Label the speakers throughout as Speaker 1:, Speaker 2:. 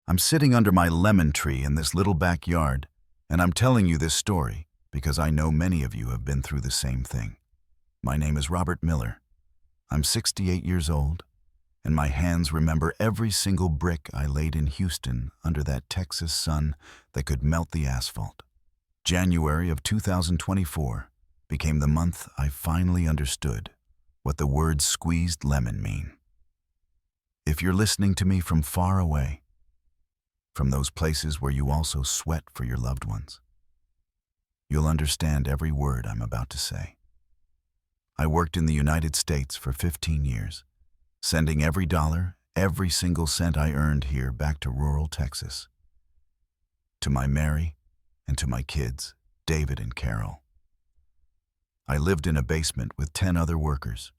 Speaker 1: I'm sitting under my lemon tree in this little backyard, and I'm telling you this story because I know many of you have been through the same thing. My name is Robert Miller. I'm 68 years old, and my hands remember every single brick I laid in Houston under that Texas sun that could melt the asphalt. January of 2024 became the month I finally understood what the words squeezed lemon mean. If you're listening to me from far away, from those places where you also sweat for your loved ones, you'll understand every word I'm about to say. I worked in the United States for 15 years, sending every dollar, every single cent I earned here back to rural Texas. To my Mary and to my kids, David and Carol. I lived in a basement with 10 other workers.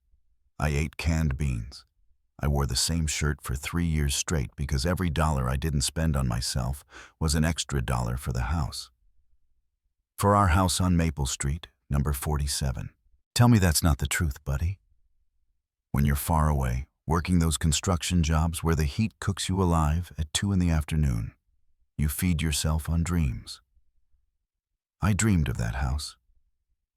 Speaker 1: I ate canned beans. I wore the same shirt for 3 years straight because every dollar I didn't spend on myself was an extra dollar for the house. For our house on Maple Street, number 47. Tell me that's not the truth, buddy. When you're far away, working those construction jobs where the heat cooks you alive at 2 in the afternoon, you feed yourself on dreams. I dreamed of that house.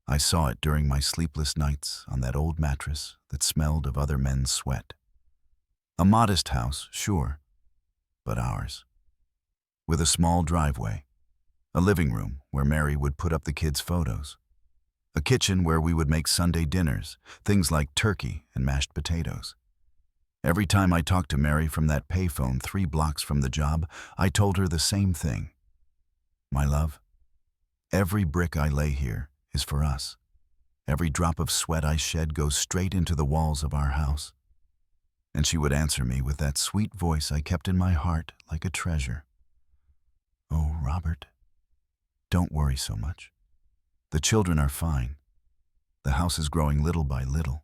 Speaker 1: I saw it during my sleepless nights on that old mattress that smelled of other men's sweat. A modest house, sure, but ours. With a small driveway, a living room where Mary would put up the kids' photos, a kitchen where we would make Sunday dinners, things like turkey and mashed potatoes. Every time I talked to Mary from that payphone 3 blocks from the job, I told her the same thing. My love, every brick I lay here is for us. Every drop of sweat I shed goes straight into the walls of our house. And she would answer me with that sweet voice I kept in my heart like a treasure. Oh, Robert, don't worry so much. The children are fine. The house is growing little by little.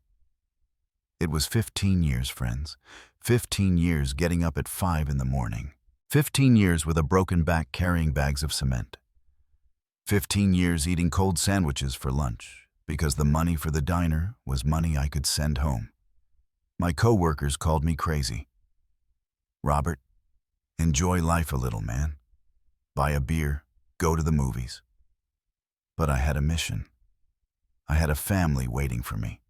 Speaker 1: It was 15 years, friends. 15 years getting up at 5 in the morning. 15 years with a broken back carrying bags of cement. 15 years eating cold sandwiches for lunch because the money for the diner was money I could send home. My co-workers called me crazy. Robert, enjoy life a little, man. Buy a beer, go to the movies. But I had a mission. I had a family waiting for me.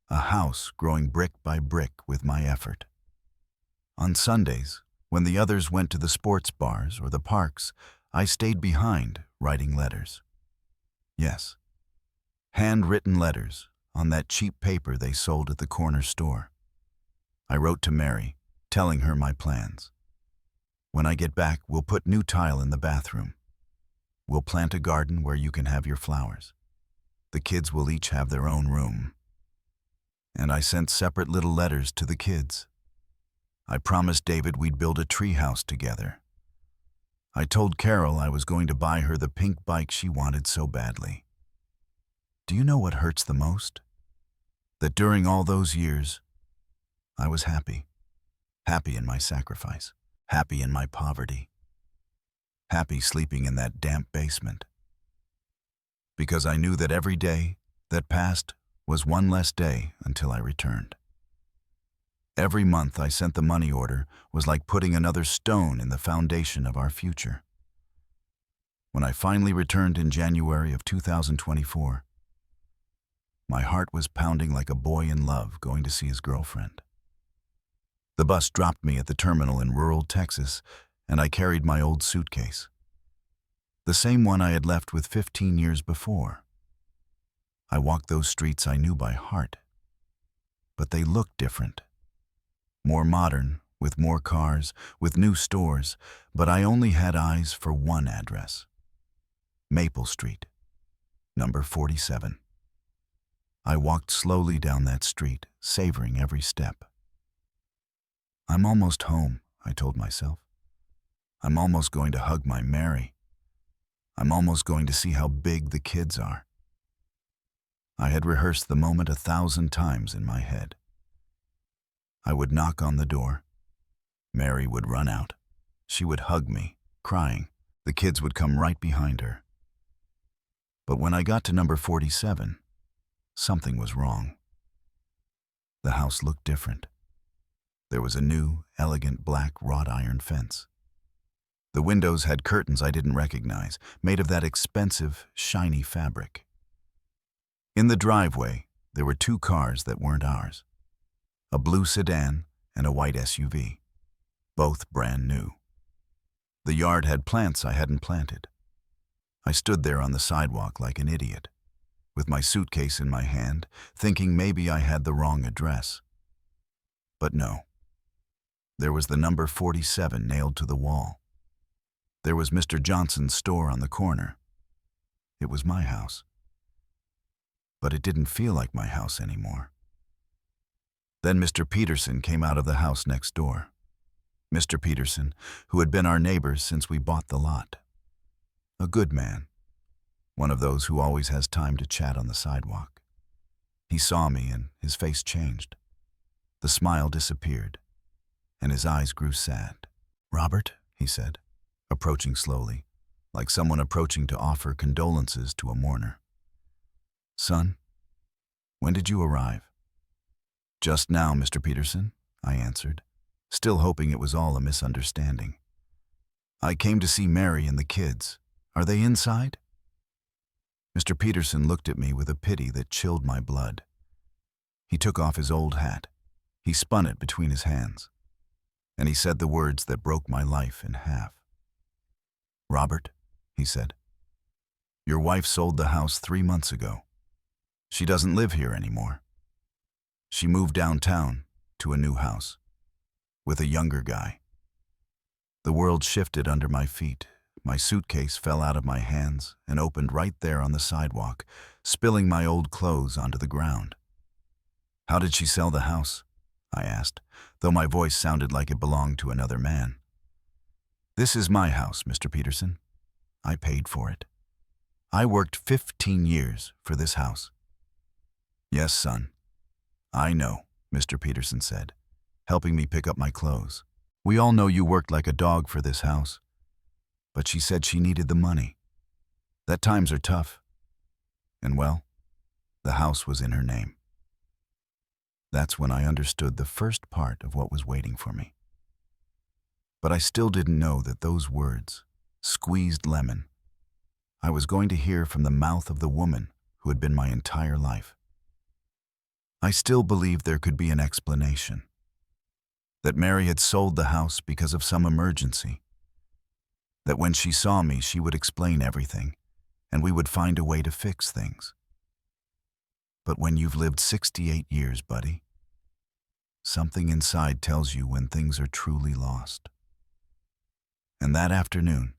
Speaker 1: A house growing brick by brick with my effort. On Sundays, when the others went to the sports bars or the parks, I stayed behind writing letters. Yes, handwritten letters on that cheap paper they sold at the corner store. I wrote to Mary, telling her my plans. When I get back, we'll put new tile in the bathroom. We'll plant a garden where you can have your flowers. The kids will each have their own room. And I sent separate little letters to the kids. I promised David we'd build a tree house together. I told Carol I was going to buy her the pink bike she wanted so badly. Do you know what hurts the most? That during all those years, I was happy. Happy in my sacrifice. Happy in my poverty. Happy sleeping in that damp basement. Because I knew that every day that passed was one less day until I returned. Every month I sent the money order was like putting another stone in the foundation of our future. When I finally returned in January of 2024, my heart was pounding like a boy in love going to see his girlfriend. The bus dropped me at the terminal in rural Texas, and I carried my old suitcase. The same one I had left with 15 years before. I walked those streets I knew by heart, but they looked different. More modern, with more cars, with new stores, but I only had eyes for one address. Maple Street, number 47. I walked slowly down that street, savoring every step. I'm almost home, I told myself. I'm almost going to hug my Mary. I'm almost going to see how big the kids are. I had rehearsed the moment 1,000 times in my head. I would knock on the door. Mary would run out. She would hug me, crying. The kids would come right behind her. But when I got to number 47, something was wrong. The house looked different. There was a new, elegant black wrought iron fence. The windows had curtains I didn't recognize, made of that expensive, shiny fabric. In the driveway, there were two cars that weren't ours. A blue sedan and a white SUV, both brand new. The yard had plants I hadn't planted. I stood there on the sidewalk like an idiot, with my suitcase in my hand, thinking maybe I had the wrong address. But no. There was the number 47 nailed to the wall. There was Mr. Johnson's store on the corner. It was my house. But it didn't feel like my house anymore. Then Mr. Peterson came out of the house next door. Mr. Peterson, who had been our neighbor since we bought the lot. A good man. One of those who always has time to chat on the sidewalk. He saw me and his face changed. The smile disappeared, and his eyes grew sad. "Robert," he said, approaching slowly, like someone approaching to offer condolences to a mourner. "Son, when did you arrive?" "Just now, Mr. Peterson," I answered, still hoping it was all a misunderstanding. "I came to see Mary and the kids. Are they inside?" Mr. Peterson looked at me with a pity that chilled my blood. He took off his old hat. He spun it between his hands, and he said the words that broke my life in half. "Robert," he said, "your wife sold the house 3 months ago. She doesn't live here anymore. She moved downtown to a new house with a younger guy." The world shifted under my feet. My suitcase fell out of my hands and opened right there on the sidewalk, spilling my old clothes onto the ground. "How did she sell the house?" I asked, though my voice sounded like it belonged to another man. "This is my house, Mr. Peterson. I paid for it. I worked 15 years for this house." "Yes, son. I know," Mr. Peterson said, helping me pick up my clothes. "We all know you worked like a dog for this house. But she said she needed the money. That times are tough. And well, the house was in her name." That's when I understood the first part of what was waiting for me. But I still didn't know that those words, squeezed lemon, I was going to hear from the mouth of the woman who had been my entire life. I still believed there could be an explanation. That Mary had sold the house because of some emergency. That when she saw me, she would explain everything, and we would find a way to fix things. But when you've lived 68 years, buddy, something inside tells you when things are truly lost. And that afternoon,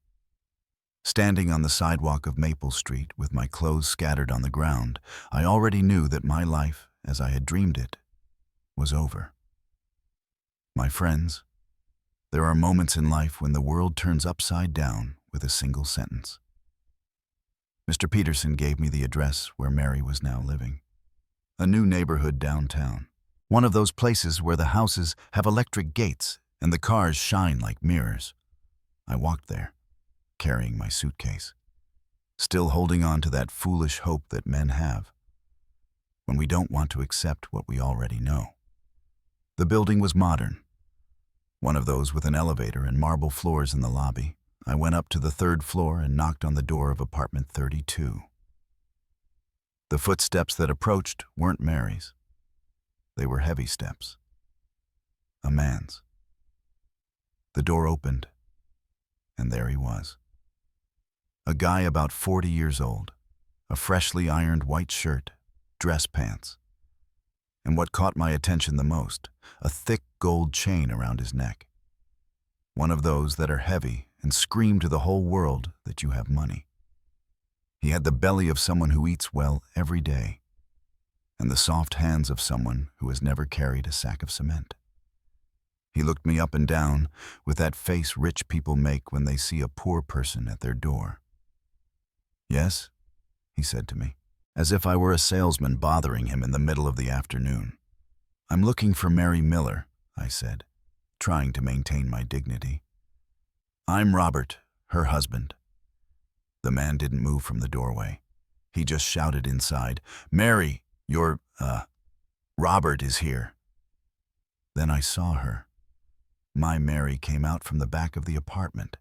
Speaker 1: standing on the sidewalk of Maple Street with my clothes scattered on the ground, I already knew that my life, as I had dreamed it, was over. My friends, there are moments in life when the world turns upside down with a single sentence. Mr. Peterson gave me the address where Mary was now living. A new neighborhood downtown. One of those places where the houses have electric gates and the cars shine like mirrors. I walked there, carrying my suitcase, still holding on to that foolish hope that men have when we don't want to accept what we already know. The building was modern. One of those with an elevator and marble floors in the lobby. I went up to the 3rd floor and knocked on the door of apartment 32. The footsteps that approached weren't Mary's. They were heavy steps. A man's. The door opened, and there he was. A guy about 40 years old, a freshly ironed white shirt, dress pants. And what caught my attention the most, a thick gold chain around his neck. One of those that are heavy and scream to the whole world that you have money. He had the belly of someone who eats well every day, and the soft hands of someone who has never carried a sack of cement. He looked me up and down with that face rich people make when they see a poor person at their door. "Yes," he said to me, as if I were a salesman bothering him in the middle of the afternoon. "I'm looking for Mary Miller," I said, trying to maintain my dignity. "I'm Robert, her husband." The man didn't move from the doorway. He just shouted inside, "Mary, Robert is here." Then I saw her. My Mary came out from the back of the apartment,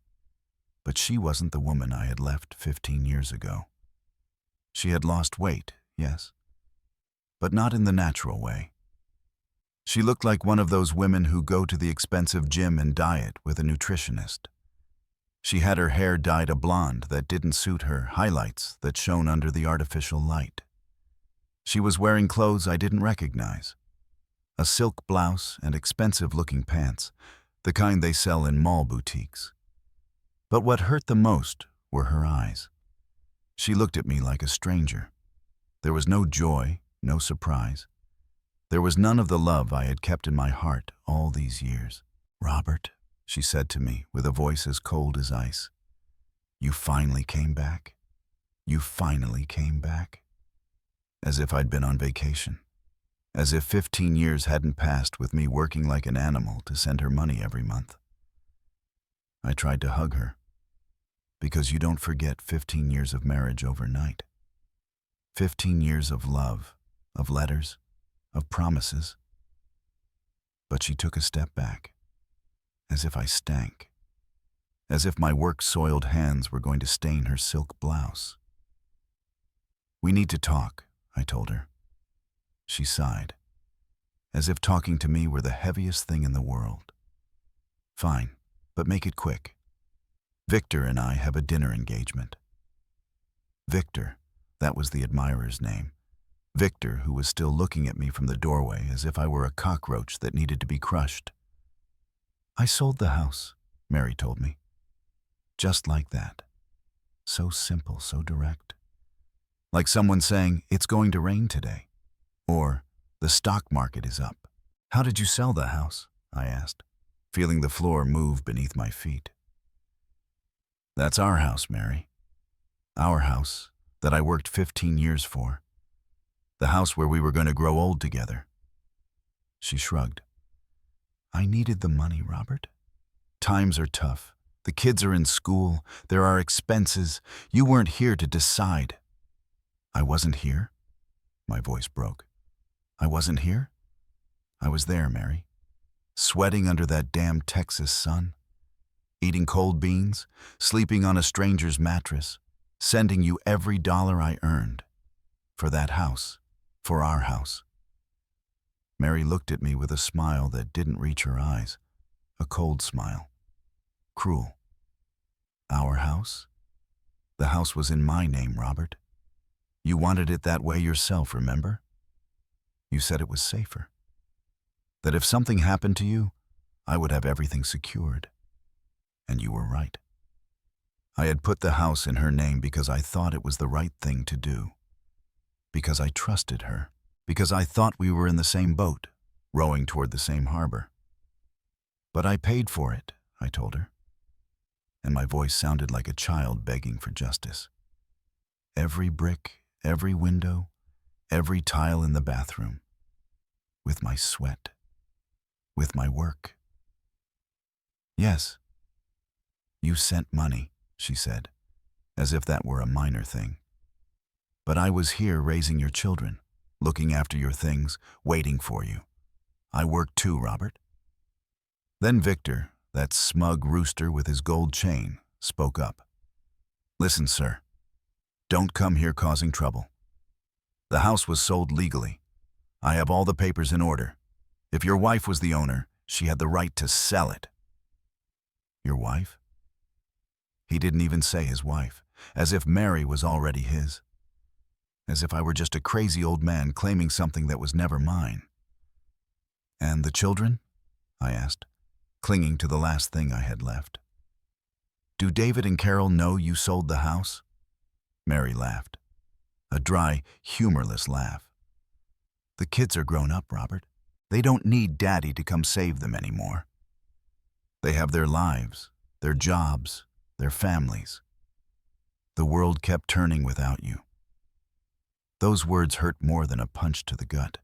Speaker 1: But she wasn't the woman I had left 15 years ago. She had lost weight, yes, but not in the natural way. She looked like one of those women who go to the expensive gym and diet with a nutritionist. She had her hair dyed a blonde that didn't suit her, highlights that shone under the artificial light. She was wearing clothes I didn't recognize. A silk blouse and expensive-looking pants, the kind they sell in mall boutiques. But what hurt the most were her eyes. She looked at me like a stranger. There was no joy, no surprise. There was none of the love I had kept in my heart all these years. "Robert," she said to me with a voice as cold as ice, "you finally came back. You finally came back." As if I'd been on vacation. As if 15 years hadn't passed with me working like an animal to send her money every month. I tried to hug her, because you don't forget 15 years of marriage overnight. 15 years of love, of letters, of promises. But she took a step back, as if I stank, as if my work-soiled hands were going to stain her silk blouse. "We need to talk," I told her. She sighed, as if talking to me were the heaviest thing in the world. "Fine, but make it quick. Victor and I have a dinner engagement." Victor, that was the admirer's name. Victor, who was still looking at me from the doorway as if I were a cockroach that needed to be crushed. "I sold the house," Mary told me. Just like that. So simple, so direct. Like someone saying, "It's going to rain today." Or, "The stock market is up." "How did you sell the house?" I asked, feeling the floor move beneath my feet. "That's our house, Mary. Our house that I worked 15 years for. The house where we were going to grow old together." She shrugged. "I needed the money, Robert. Times are tough. The kids are in school. There are expenses. You weren't here to decide." "I wasn't here?" My voice broke. "I wasn't here?" "I was there, Mary. Sweating under that damn Texas sun. Eating cold beans, sleeping on a stranger's mattress, sending you every dollar I earned. For that house. For our house." Mary looked at me with a smile that didn't reach her eyes. A cold smile. Cruel. "Our house? The house was in my name, Robert. You wanted it that way yourself, remember? You said it was safer. That if something happened to you, I would have everything secured. And you were right. I had put the house in her name because I thought it was the right thing to do. Because I trusted her. Because I thought we were in the same boat, rowing toward the same harbor. But I paid for it, I told her. And my voice sounded like a child begging for justice. Every brick, every window, every tile in the bathroom. With my sweat. With my work. "Yes. You sent money," she said, as if that were a minor thing. "But I was here raising your children, looking after your things, waiting for you. I worked too, Robert." Then Victor, that smug rooster with his gold chain, spoke up. "Listen, sir. Don't come here causing trouble. The house was sold legally. I have all the papers in order. If your wife was the owner, she had the right to sell it." "Your wife?" He didn't even say his wife, as if Mary was already his. As if I were just a crazy old man claiming something that was never mine. "And the children?" I asked, clinging to the last thing I had left. "Do David and Carol know you sold the house?" Mary laughed. A dry, humorless laugh. "The kids are grown up, Robert. They don't need Daddy to come save them anymore. They have their lives, their jobs, their families. The world kept turning without you." Those words hurt more than a punch to the gut.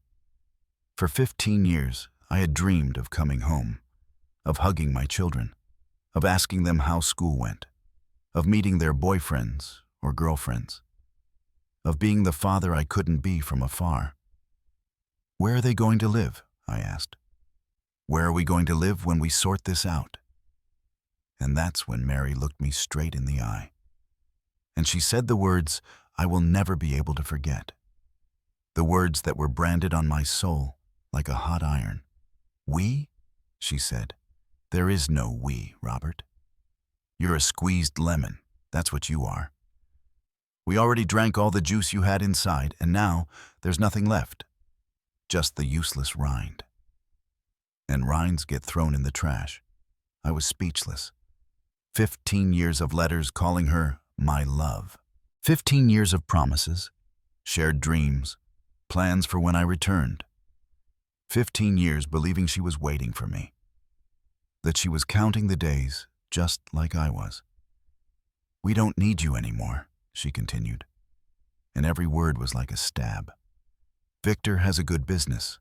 Speaker 1: For 15 years, I had dreamed of coming home, of hugging my children, of asking them how school went, of meeting their boyfriends or girlfriends, of being the father I couldn't be from afar. "Where are they going to live?" I asked. "Where are we going to live when we sort this out?" And that's when Mary looked me straight in the eye. And she said the words I will never be able to forget. The words that were branded on my soul like a hot iron. "We?" she said. "There is no we, Robert. You're a squeezed lemon, that's what you are. We already drank all the juice you had inside, and now there's nothing left. Just the useless rind." And rinds get thrown in the trash. I was speechless. 15 years of letters calling her my love. 15 years of promises, shared dreams, plans for when I returned. 15 years believing she was waiting for me. That she was counting the days just like I was. "We don't need you anymore," she continued. And every word was like a stab. "Victor has a good business.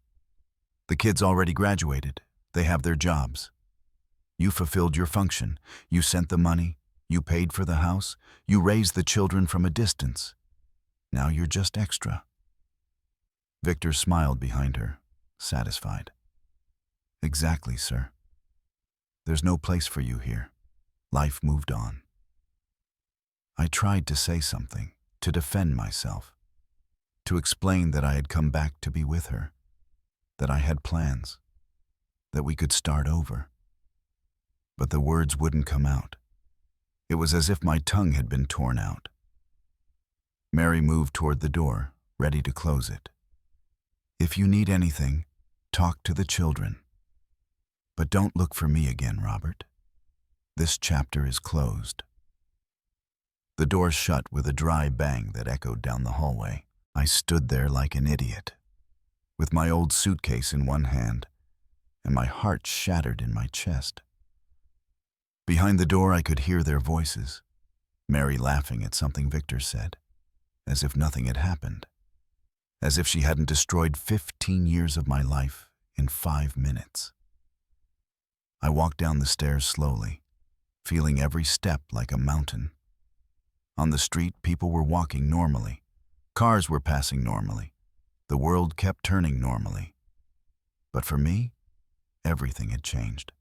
Speaker 1: The kids already graduated. They have their jobs. You fulfilled your function. You sent the money. You paid for the house. You raised the children from a distance. Now you're just extra." Victor smiled behind her, satisfied. "Exactly, sir. There's no place for you here. Life moved on." I tried to say something, to defend myself, to explain that I had come back to be with her, that I had plans, that we could start over. But the words wouldn't come out. It was as if my tongue had been torn out. Mary moved toward the door, ready to close it. "If you need anything, talk to the children. But don't look for me again, Robert. This chapter is closed." The door shut with a dry bang that echoed down the hallway. I stood there like an idiot, with my old suitcase in one hand, and my heart shattered in my chest. Behind the door I could hear their voices, Mary laughing at something Victor said, as if nothing had happened, as if she hadn't destroyed 15 years of my life in 5 minutes. I walked down the stairs slowly, feeling every step like a mountain. On the street, people were walking normally. Cars were passing normally. The world kept turning normally. But for me, everything had changed.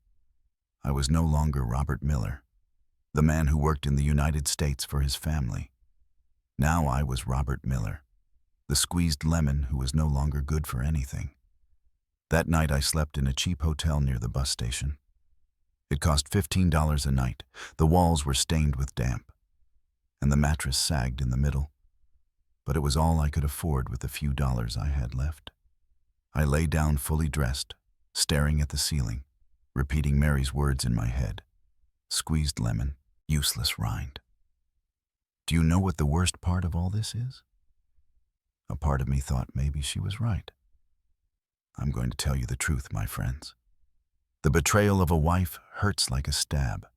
Speaker 1: I was no longer Robert Miller, the man who worked in the United States for his family. Now I was Robert Miller, the squeezed lemon who was no longer good for anything. That night I slept in a cheap hotel near the bus station. It cost $15 a night. The walls were stained with damp, and the mattress sagged in the middle. But it was all I could afford with the few dollars I had left. I lay down fully dressed, staring at the ceiling, repeating Mary's words in my head. Squeezed lemon, useless rind. Do you know what the worst part of all this is? A part of me thought maybe she was right. I'm going to tell you the truth, my friends. The betrayal of a wife hurts like a stab,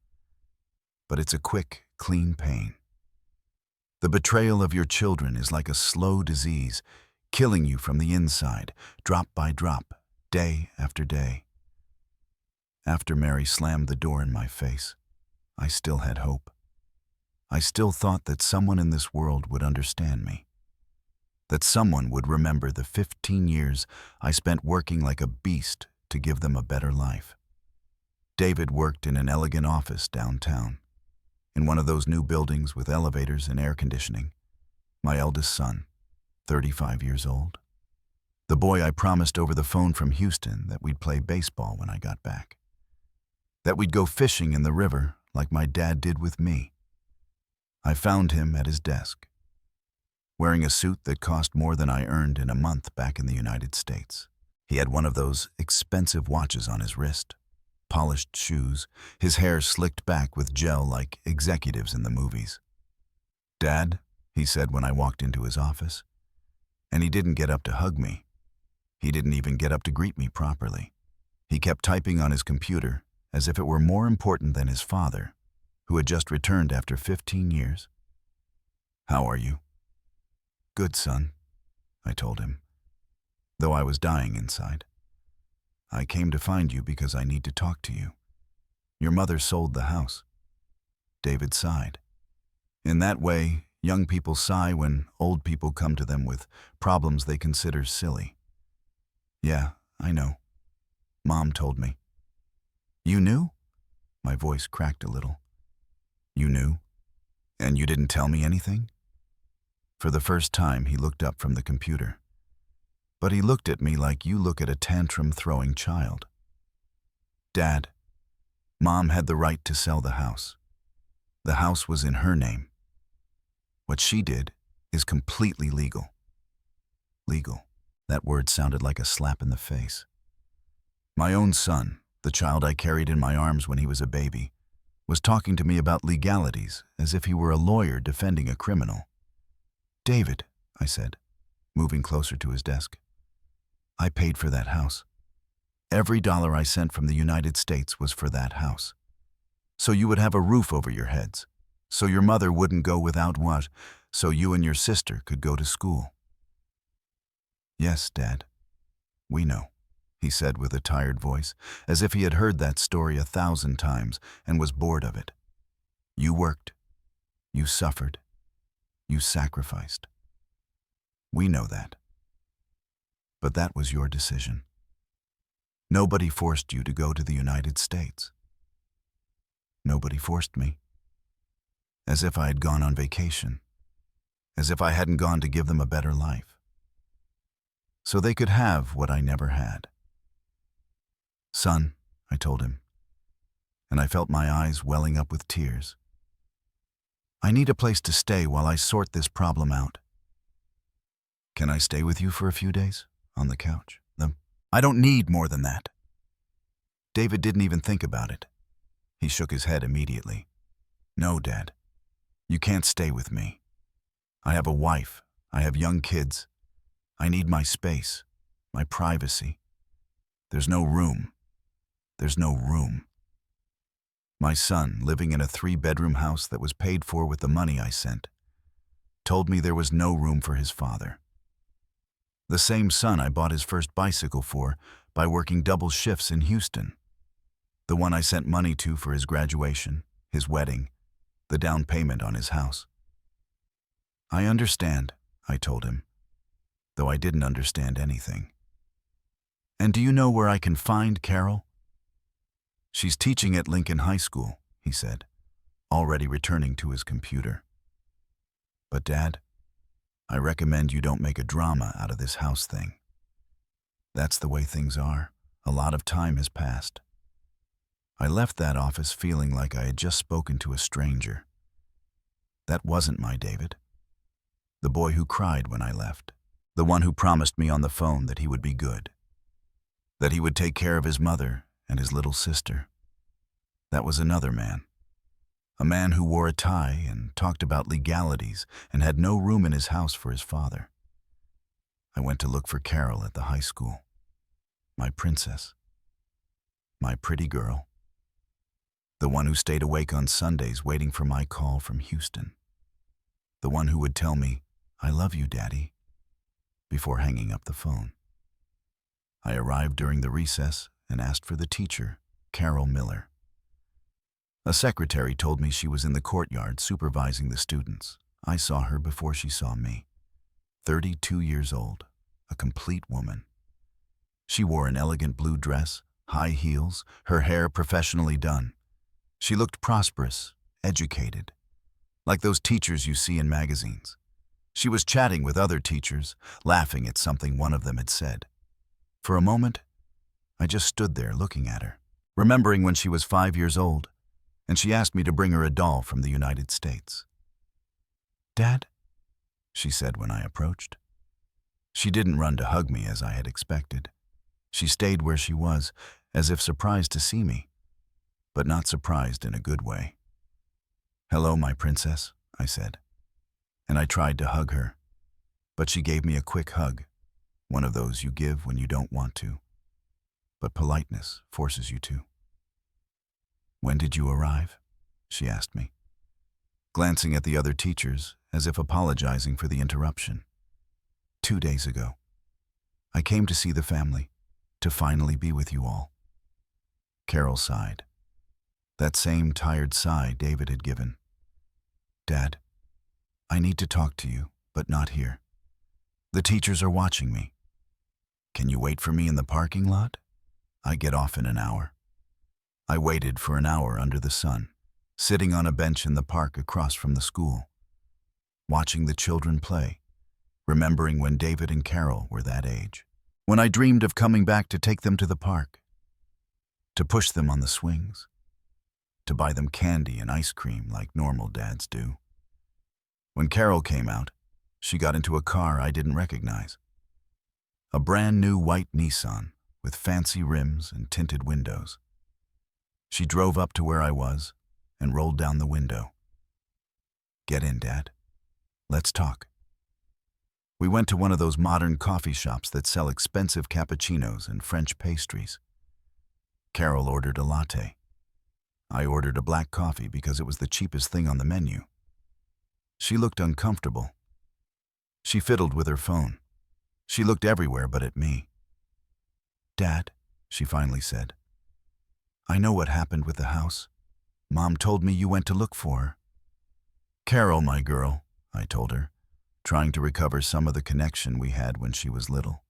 Speaker 1: but it's a quick, clean pain. The betrayal of your children is like a slow disease, killing you from the inside, drop by drop, day after day. After Mary slammed the door in my face, I still had hope. I still thought that someone in this world would understand me, that someone would remember the 15 years I spent working like a beast to give them a better life. David worked in an elegant office downtown, in one of those new buildings with elevators and air conditioning. My eldest son, 35 years old. The boy I promised over the phone from Houston that we'd play baseball when I got back. That we'd go fishing in the river like my dad did with me. I found him at his desk, wearing a suit that cost more than I earned in a month back in the United States. He had one of those expensive watches on his wrist, polished shoes, his hair slicked back with gel like executives in the movies. "Dad," he said when I walked into his office. And he didn't get up to hug me. He didn't even get up to greet me properly. He kept typing on his computer as if it were more important than his father, who had just returned after 15 years. "How are you?" "Good, son," I told him, though I was dying inside. "I came to find you because I need to talk to you. Your mother sold the house." David sighed. In that way, young people sigh when old people come to them with problems they consider silly. "Yeah, I know. Mom told me." "You knew?" My voice cracked a little. You knew? And you didn't tell me anything? For the first time, he looked up from the computer. But he looked at me like you look at a tantrum-throwing child. Dad, Mom had the right to sell the house. The house was in her name. What she did is completely legal. Legal. That word sounded like a slap in the face. My own son, the child I carried in my arms when he was a baby, was talking to me about legalities as if he were a lawyer defending a criminal. David, I said, moving closer to his desk. I paid for that house. Every dollar I sent from the United States was for that house. So you would have a roof over your heads. So your mother wouldn't go without what? So you and your sister could go to school. Yes, Dad. We know, he said with a tired voice, as if he had heard that story 1,000 times and was bored of it. You worked. You suffered. You sacrificed. We know that. But that was your decision. Nobody forced you to go to the United States. Nobody forced me. As if I had gone on vacation. As if I hadn't gone to give them a better life. So they could have what I never had. Son, I told him, and I felt my eyes welling up with tears. I need a place to stay while I sort this problem out. Can I stay with you for a few days? On the couch? I don't need more than that. David didn't even think about it. He shook his head immediately. No, Dad. You can't stay with me. I have a wife. I have young kids. I need my space, my privacy. There's no room. There's no room. My son, living in a 3-bedroom house that was paid for with the money I sent, told me there was no room for his father. The same son I bought his first bicycle for by working double shifts in Houston. The one I sent money to for his graduation, his wedding, the down payment on his house. I understand, I told him, though I didn't understand anything. And do you know where I can find Carol? She's teaching at Lincoln High School, he said, already returning to his computer. But Dad, I recommend you don't make a drama out of this house thing. That's the way things are. A lot of time has passed. I left that office feeling like I had just spoken to a stranger. That wasn't my David. The boy who cried when I left. The one who promised me on the phone that he would be good. That he would take care of his mother and his little sister. That was another man. A man who wore a tie and talked about legalities and had no room in his house for his father. I went to look for Carol at the high school. My princess. My pretty girl. The one who stayed awake on Sundays waiting for my call from Houston. The one who would tell me, "I love you, Daddy," before hanging up the phone. I arrived during the recess and asked for the teacher, Carol Miller. A secretary told me she was in the courtyard supervising the students. I saw her before she saw me. 32 years old, a complete woman. She wore an elegant blue dress, high heels, her hair professionally done. She looked prosperous, educated, like those teachers you see in magazines. She was chatting with other teachers, laughing at something one of them had said. For a moment, I just stood there looking at her, remembering when she was 5 years old, and she asked me to bring her a doll from the United States. "Dad," she said when I approached. She didn't run to hug me as I had expected. She stayed where she was, as if surprised to see me, but not surprised in a good way. "Hello, my princess," I said, and I tried to hug her, but she gave me a quick hug, one of those you give when you don't want to, but politeness forces you to. "When did you arrive?" she asked me, glancing at the other teachers as if apologizing for the interruption. 2 days ago. I came to see the family, to finally be with you all." Carol sighed. That same tired sigh David had given. "Dad, I need to talk to you, but not here. The teachers are watching me. Can you wait for me in the parking lot? I get off in an hour." I waited for an hour under the sun, sitting on a bench in the park across from the school, watching the children play, remembering when David and Carol were that age, when I dreamed of coming back to take them to the park, to push them on the swings, to buy them candy and ice cream like normal dads do. When Carol came out, she got into a car I didn't recognize. A brand new white Nissan with fancy rims and tinted windows. She drove up to where I was and rolled down the window. "Get in, Dad. Let's talk." We went to one of those modern coffee shops that sell expensive cappuccinos and French pastries. Carol ordered a latte. I ordered a black coffee because it was the cheapest thing on the menu. She looked uncomfortable. She fiddled with her phone. She looked everywhere but at me. "Dad," she finally said, "I know what happened with the house. Mom told me you went to look for her." "Carol, my girl," I told her, trying to recover some of the connection we had when she was little.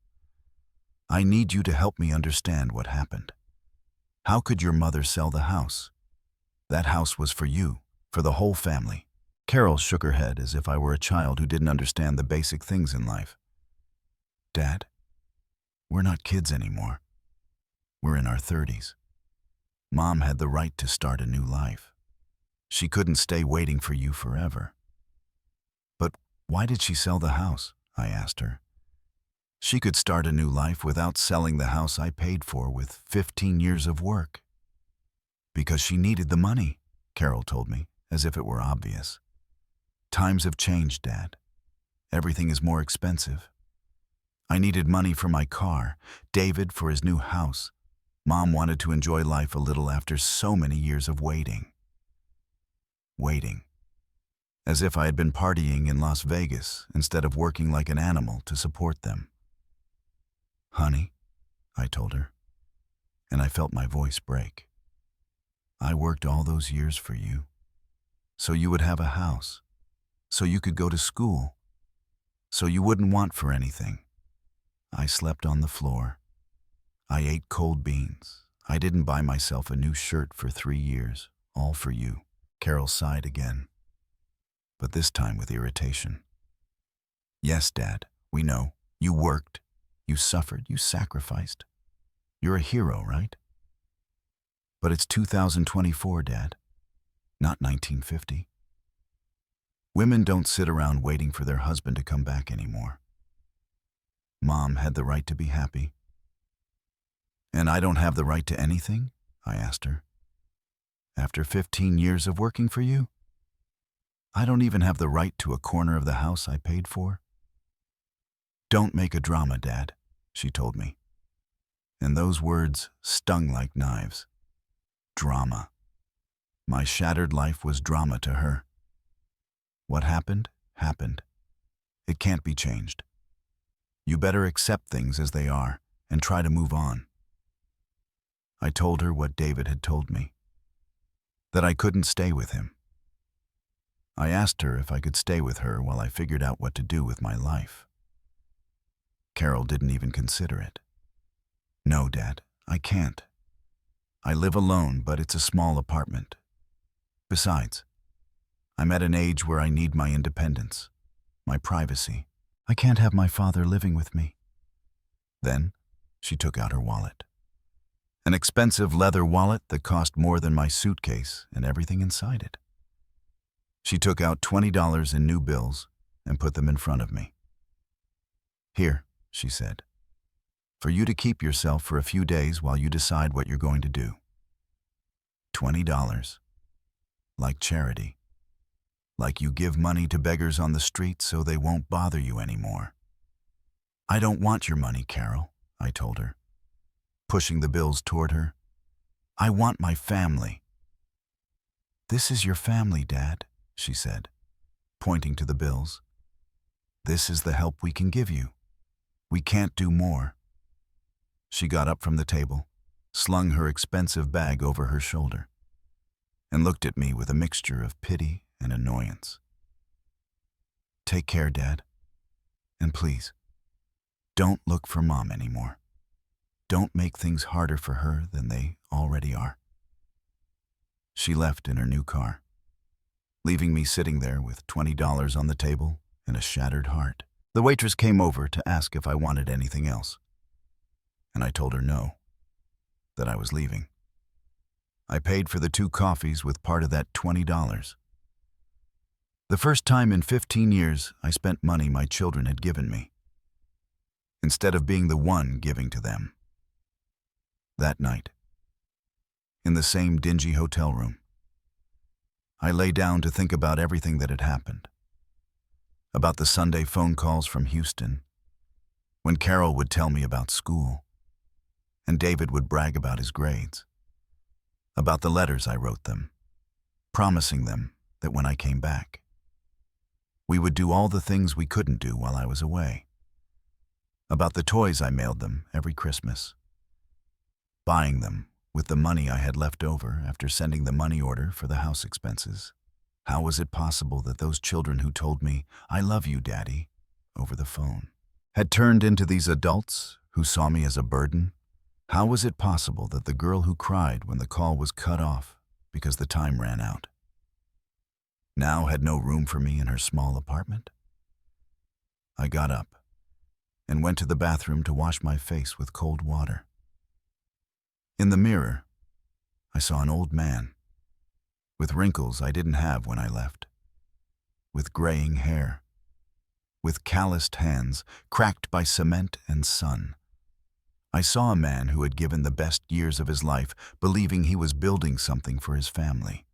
Speaker 1: "I need you to help me understand what happened. How could your mother sell the house? That house was for you, for the whole family." Carol shook her head as if I were a child who didn't understand the basic things in life. "Dad, we're not kids anymore. We're in our 30s. Mom had the right to start a new life. She couldn't stay waiting for you forever." "But why did she sell the house?" I asked her. "She could start a new life without selling the house I paid for with 15 years of work." "Because she needed the money," Carol told me, as if it were obvious. "Times have changed, Dad. Everything is more expensive. I needed money for my car, David for his new house. Mom wanted to enjoy life a little after so many years of waiting. Waiting. As if I had been partying in Las Vegas instead of working like an animal to support them." "Honey," I told her, and I felt my voice break. "I worked all those years for you, so you would have a house, so you could go to school, so you wouldn't want for anything. I slept on the floor. I ate cold beans. I didn't buy myself a new shirt for 3 years, all for you." Carol sighed again, but this time with irritation. "Yes, Dad, we know. You worked. You suffered. You sacrificed. You're a hero, right? But it's 2024, Dad, not 1950. Women don't sit around waiting for their husband to come back anymore. Mom had the right to be happy." "And I don't have the right to anything?" I asked her. "After 15 years of working for you? I don't even have the right to a corner of the house I paid for?" "Don't make a drama, Dad," she told me. And those words stung like knives. Drama. My shattered life was drama to her. What happened, happened. It can't be changed. You better accept things as they are and try to move on. I told her what David had told me, that I couldn't stay with him. I asked her if I could stay with her while I figured out what to do with my life. Carol didn't even consider it. "No, Dad, I can't. I live alone, but it's a small apartment. Besides, I'm at an age where I need my independence, my privacy. I can't have my father living with me." Then she took out her wallet. An expensive leather wallet that cost more than my suitcase and everything inside it. She took out $20 in new bills and put them in front of me. "Here," she said, "for you to keep yourself for a few days while you decide what you're going to do. $20. Like charity. Like you give money to beggars on the street so they won't bother you anymore." "I don't want your money, Carol," I told her, pushing the bills toward her. "I want my family." "This is your family, Dad," she said, pointing to the bills. "This is the help we can give you. We can't do more." She got up from the table, slung her expensive bag over her shoulder, and looked at me with a mixture of pity and annoyance. "Take care, Dad. And please, don't look for Mom anymore. Don't make things harder for her than they already are." She left in her new car, leaving me sitting there with $20 on the table and a shattered heart. The waitress came over to ask if I wanted anything else, and I told her no, that I was leaving. I paid for the 2 coffees with part of that $20. The first time in 15 years I spent money my children had given me, instead of being the one giving to them. That night, in the same dingy hotel room, I lay down to think about everything that had happened. About the Sunday phone calls from Houston, when Carol would tell me about school, and David would brag about his grades. About the letters I wrote them, promising them that when I came back, we would do all the things we couldn't do while I was away. About the toys I mailed them every Christmas, buying them with the money I had left over after sending the money order for the house expenses. How was it possible that those children who told me, "I love you, Daddy," over the phone, had turned into these adults who saw me as a burden? How was it possible that the girl who cried when the call was cut off because the time ran out now had no room for me in her small apartment? I got up and went to the bathroom to wash my face with cold water. In the mirror, I saw an old man with wrinkles I didn't have when I left, with graying hair, with calloused hands cracked by cement and sun. I saw a man who had given the best years of his life believing he was building something for his family,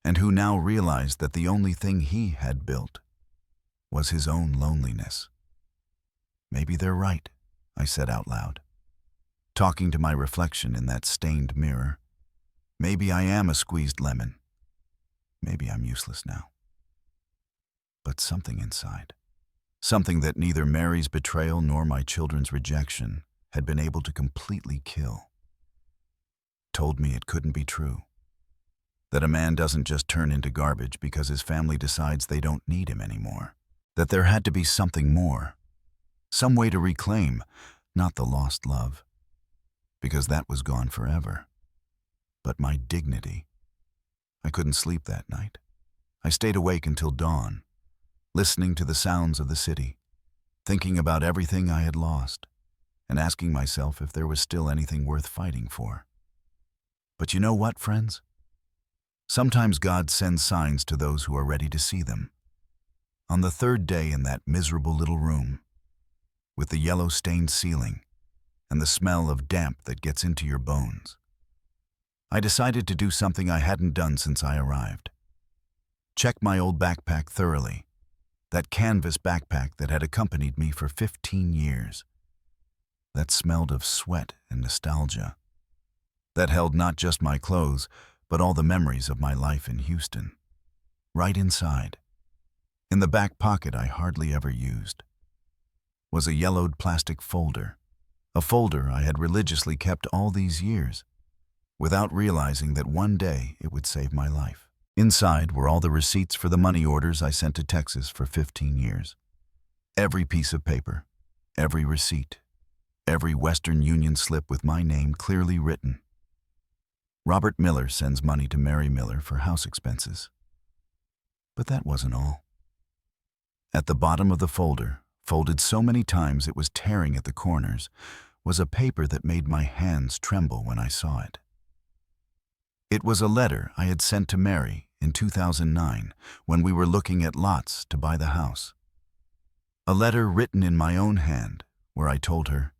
Speaker 1: and who now realized that the only thing he had built was his own loneliness. Maybe they're right, I said out loud, talking to my reflection in that stained mirror. Maybe I am a squeezed lemon. Maybe I'm useless now. But something inside, something that neither Mary's betrayal nor my children's rejection had been able to completely kill, told me it couldn't be true. That a man doesn't just turn into garbage because his family decides they don't need him anymore. That there had to be something more, some way to reclaim, not the lost love, because that was gone forever, but my dignity. I couldn't sleep that night. I stayed awake until dawn, listening to the sounds of the city, thinking about everything I had lost, and asking myself if there was still anything worth fighting for. But you know what, friends? Sometimes God sends signs to those who are ready to see them. On the third day in that miserable little room, with the yellow-stained ceiling and the smell of damp that gets into your bones, I decided to do something I hadn't done since I arrived. Check my old backpack thoroughly, that canvas backpack that had accompanied me for 15 years. That smelled of sweat and nostalgia. That held not just my clothes, but all the memories of my life in Houston. Right inside, in the back pocket I hardly ever used, was a yellowed plastic folder, a folder I had religiously kept all these years, without realizing that one day it would save my life. Inside were all the receipts for the money orders I sent to Texas for 15 years. Every piece of paper, every receipt, every Western Union slip with my name clearly written. Robert Miller sends money to Mary Miller for house expenses. But that wasn't all. At the bottom of the folder, folded so many times it was tearing at the corners, was a paper that made my hands tremble when I saw it. It was a letter I had sent to Mary in 2009 when we were looking at lots to buy the house. A letter written in my own hand where I told her,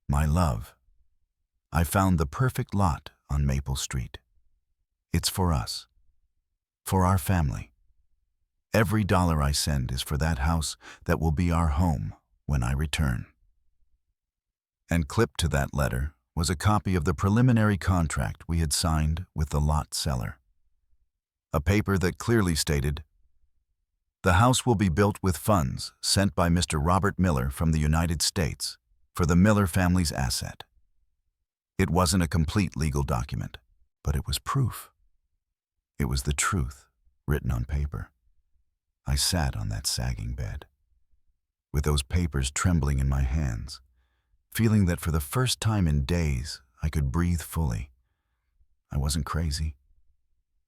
Speaker 1: "My love, I found the perfect lot on Maple Street. It's for us, for our family. Every dollar I send is for that house that will be our home when I return." And clipped to that letter was a copy of the preliminary contract we had signed with the lot seller. A paper that clearly stated, "The house will be built with funds sent by Mr. Robert Miller from the United States for the Miller family's asset." It wasn't a complete legal document, but it was proof. It was the truth written on paper. I sat on that sagging bed, with those papers trembling in my hands, feeling that for the first time in days I could breathe fully. I wasn't crazy.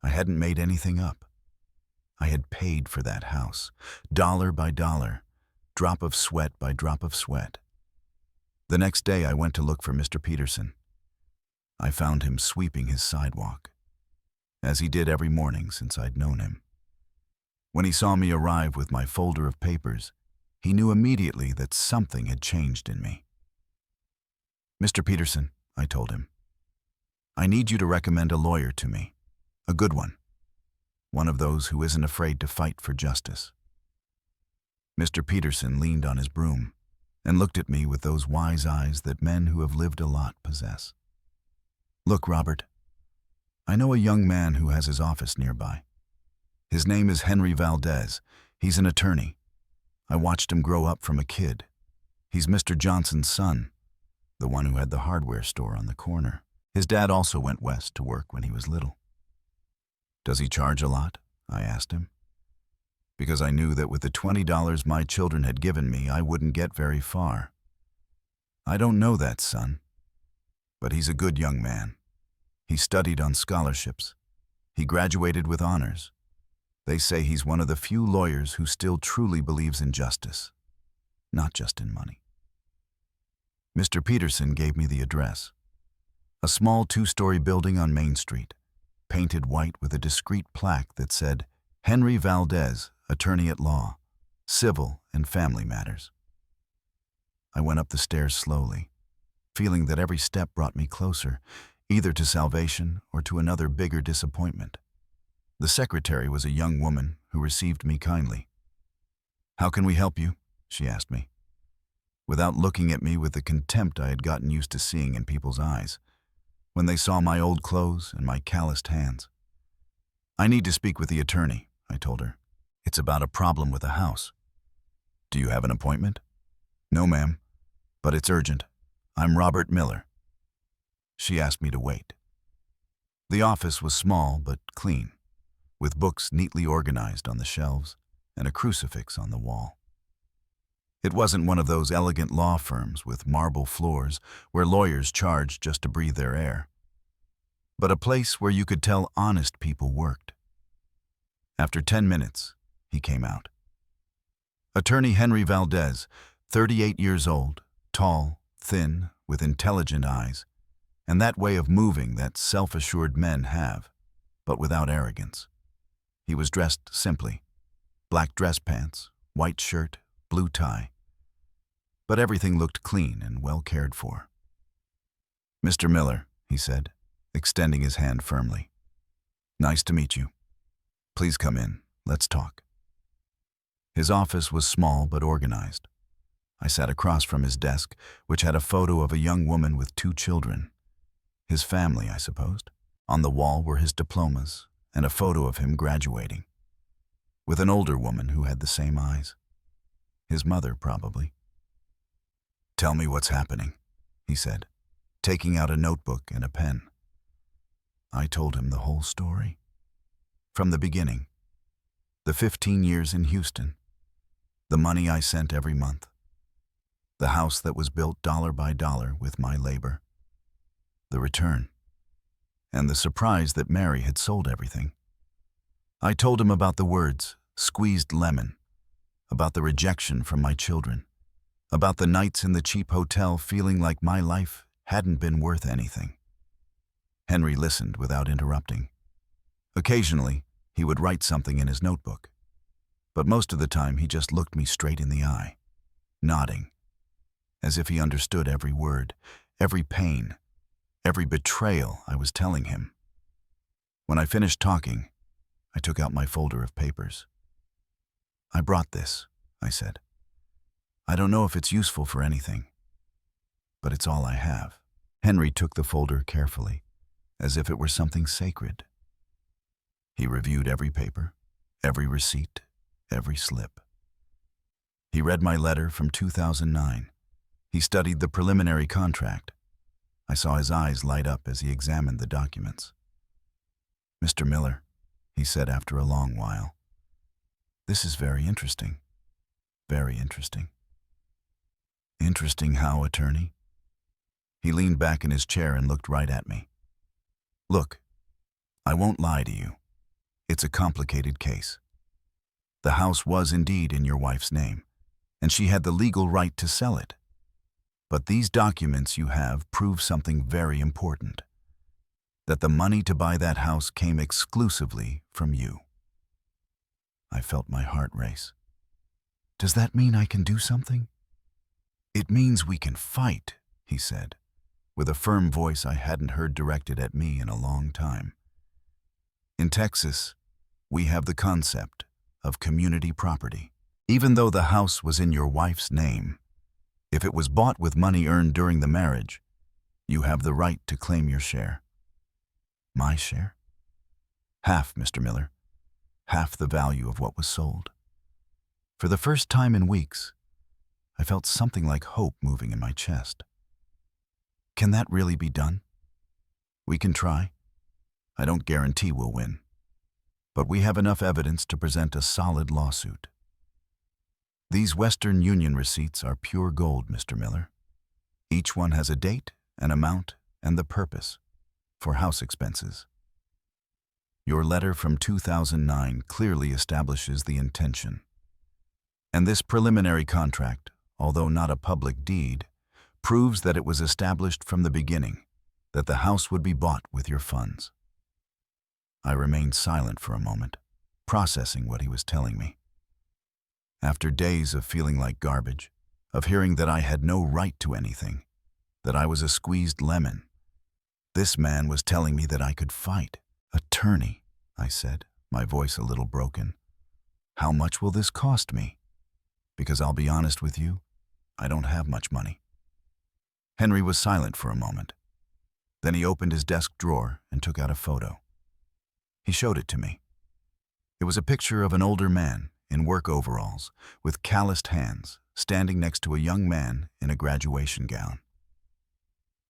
Speaker 1: I hadn't made anything up. I had paid for that house, dollar by dollar, drop of sweat by drop of sweat. The next day I went to look for Mr. Peterson. I found him sweeping his sidewalk, as he did every morning since I'd known him. When he saw me arrive with my folder of papers, he knew immediately that something had changed in me. "Mr. Peterson," I told him, "I need you to recommend a lawyer to me, a good one of those who isn't afraid to fight for justice." Mr. Peterson leaned on his broom and looked at me with those wise eyes that men who have lived a lot possess. "Look, Robert, I know a young man who has his office nearby. His name is Henry Valdez. He's an attorney. I watched him grow up from a kid. He's Mr. Johnson's son, the one who had the hardware store on the corner. His dad also went west to work when he was little." "Does he charge a lot?" I asked him, because I knew that with the $20 my children had given me, I wouldn't get very far. "I don't know that, son, but he's a good young man. He studied on scholarships. He graduated with honors. They say he's one of the few lawyers who still truly believes in justice, not just in money." Mr. Peterson gave me the address. A small 2-story building on Main Street, painted white with a discreet plaque that said, "Henry Valdez, Attorney at Law, Civil and Family Matters." I went up the stairs slowly, feeling that every step brought me closer, either to salvation or to another bigger disappointment. The secretary was a young woman who received me kindly. "How can we help you?" she asked me, without looking at me with the contempt I had gotten used to seeing in people's eyes when they saw my old clothes and my calloused hands. "I need to speak with the attorney," I told her. "It's about a problem with a house." "Do you have an appointment?" "No, ma'am, but it's urgent. I'm Robert Miller." She asked me to wait. The office was small but clean, with books neatly organized on the shelves and a crucifix on the wall. It wasn't one of those elegant law firms with marble floors where lawyers charge just to breathe their air, but a place where you could tell honest people worked. After 10 minutes, he came out. Attorney Henry Valdez, 38 years old, tall, thin, with intelligent eyes, and that way of moving that self-assured men have, but without arrogance. He was dressed simply, black dress pants, white shirt, blue tie, but everything looked clean and well cared for. "Mr. Miller," he said, extending his hand firmly. "Nice to meet you. Please come in. Let's talk." His office was small but organized. I sat across from his desk, which had a photo of a young woman with 2 children. His family, I supposed. On the wall were his diplomas and a photo of him graduating, with an older woman who had the same eyes. His mother, probably. "Tell me what's happening," he said, taking out a notebook and a pen. I told him the whole story. From the beginning. The 15 years in Houston. The money I sent every month. The house that was built dollar by dollar with my labor. The return. And the surprise that Mary had sold everything. I told him about the words, squeezed lemon, about the rejection from my children, about the nights in the cheap hotel feeling like my life hadn't been worth anything. Henry listened without interrupting. Occasionally, he would write something in his notebook, but most of the time he just looked me straight in the eye, nodding, as if he understood every word, every pain, every betrayal I was telling him. When I finished talking, I took out my folder of papers. "I brought this," I said. "I don't know if it's useful for anything, but it's all I have." Henry took the folder carefully, as if it were something sacred. He reviewed every paper, every receipt, every slip. He read my letter from 2009. He studied the preliminary contract. I saw his eyes light up as he examined the documents. "Mr. Miller," he said after a long while, "this is very interesting. Very interesting." "Interesting how, attorney?" He leaned back in his chair and looked right at me. "Look, I won't lie to you. It's a complicated case. The house was indeed in your wife's name, and she had the legal right to sell it. But these documents you have prove something very important, that the money to buy that house came exclusively from you. I felt my heart race. Does that mean I can do something? It means we can fight, he said, with a firm voice I hadn't heard directed at me in a long time. In Texas, we have the concept of community property. Even though the house was in your wife's name, if it was bought with money earned during the marriage, you have the right to claim your share. My share? Half, Mr. Miller. Half the value of what was sold. For the first time in weeks, I felt something like hope moving in my chest. Can that really be done? We can try. I don't guarantee we'll win. But we have enough evidence to present a solid lawsuit. These Western Union receipts are pure gold, Mr. Miller. Each one has a date, an amount, and the purpose for house expenses. Your letter from 2009 clearly establishes the intention. And this preliminary contract, although not a public deed, proves that it was established from the beginning, that the house would be bought with your funds. I remained silent for a moment, processing what he was telling me. After days of feeling like garbage, of hearing that I had no right to anything, that I was a squeezed lemon, this man was telling me that I could fight. Attorney, I said, my voice a little broken. How much will this cost me? Because I'll be honest with you, I don't have much money. Henry was silent for a moment. Then he opened his desk drawer and took out a photo. He showed it to me. It was a picture of an older man in work overalls, with calloused hands, standing next to a young man in a graduation gown.